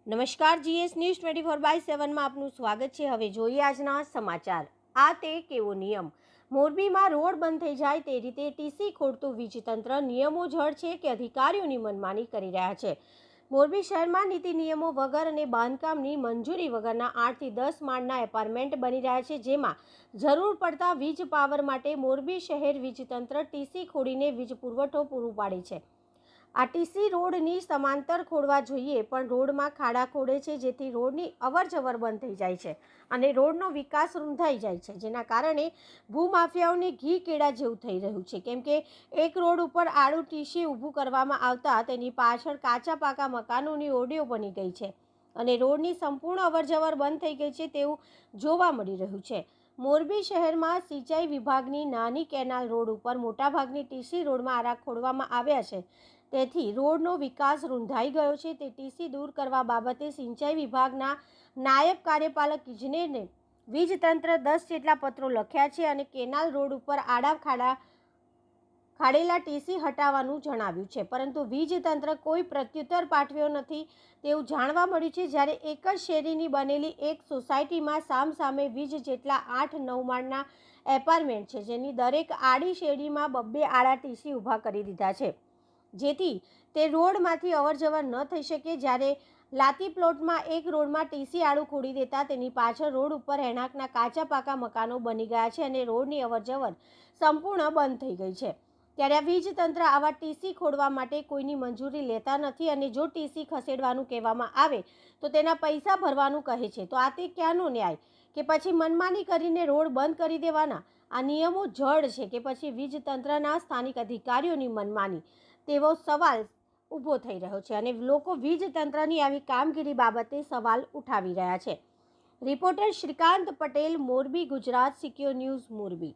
નમસ્કાર, GS news 24/7 માં આપનું સ્વાગત છે। હવે જોઈએ આજના સમાચાર। આ તે કેવો નિયમ? મોરબીમાં રોડ બંધ થઈ જાય તે રીતે ટીસી ખોટતું વીજતંત્ર નિયમો જળ છે કે અધિકારીઓની મનમાની કરી રહ્યા છે? મોરબી શહેરમાં નીતિ નિયમો વગર અને બાંધકામની મંજૂરી વગરના 8 થી 10 માળના એપાર્ટમેન્ટ બની રહ્યા છે, જેમાં જરૂર પડતા વીજ પાવર માટે મોરબી શહેર વીજતંત્ર ટીસી ખોડીને વીજ પુરવઠો પૂરો પાડે છે। આ ટીસી રોડની સમાંતર ખોડવા જોઈએ, પણ રોડમાં ખાડા ખોડે છે, જેથી રોડની અવરજવર બંધ થઈ જાય છે અને રોડનો વિકાસ રૂંધાઈ જાય છે, જેના કારણે ભૂમાફિયાઓને ઘી કેળા જેવું થઈ રહ્યું છે। કેમ કે એક રોડ ઉપર આડું ટીસી ઊભું કરવામાં આવતા તેની પાછળ કાચા પાકા મકાનોની ઓરડીઓ બની ગઈ છે અને રોડની સંપૂર્ણ અવરજવર બંધ થઈ ગઈ છે તેવું જોવા મળી રહ્યું છે। મોરબી શહેરમાં સિંચાઈ વિભાગની નાની કેનાલ રોડ ઉપર મોટાભાગની ટીસી રોડમાં આરા ખોડવામાં આવ્યા છે, તેથી રોડનો વિકાસ રૂંધાઈ ગયો છે। તે ટીસી દૂર કરવા બાબતે સિંચાઈ વિભાગના નાયબ કાર્યપાલક ઇજનેરને વીજતંત્ર 10 જેટલા પત્રો લખ્યા છે અને કેનાલ રોડ ઉપર આડા ખાડેલા ટીસી હટાવવાનું જણાવ્યું છે, પરંતુ વીજતંત્ર કોઈ પ્રત્યુત્તર પાઠવ્યો નથી તેવું જાણવા મળ્યું છે। જ્યારે એક જ શેરીની બનેલી એક સોસાયટીમાં સામસામે 20 જેટલા 8-9 માળના એપાર્ટમેન્ટ છે, જેની દરેક આડી શેરીમાં 2 આડા ટીસી ઊભા કરી દીધા છે, જેથી તે રોડમાંથી અવરજવર ન થઈ શકે। જ્યારે લાતી પ્લોટમાં એક રોડમાં ટીસી આડું ખોડી દેતા તેની પાછળ રોડ ઉપર રહેણાંકના કાચા પાકા મકાનો બની ગયા છે અને રોડની અવરજવર સંપૂર્ણ બંધ થઈ ગઈ છે। ત્યારે આ વીજતંત્ર આવા ટીસી ખોડવા માટે કોઈની મંજૂરી લેતા નથી અને જો ટીસી ખસેડવાનું કહેવામાં આવે તો તેના પૈસા ભરવાનું કહે છે। તો આ તે ક્યાંનો ન્યાય? કે પછી મનમાની કરીને રોડ બંધ કરી દેવાના? આ નિયમો જડ છે કે પછી વીજતંત્રના સ્થાનિક અધિકારીઓની મનમાની? તેવો સવાલ ઊભો થઈ રહ્યો છે અને લોકો વીજતંત્રની આવી કામગીરી બાબતે સવાલ ઉઠાવી રહ્યા છે। Reporter Shrikant Patel, Morbi, Gujarat Secure News, Morbi.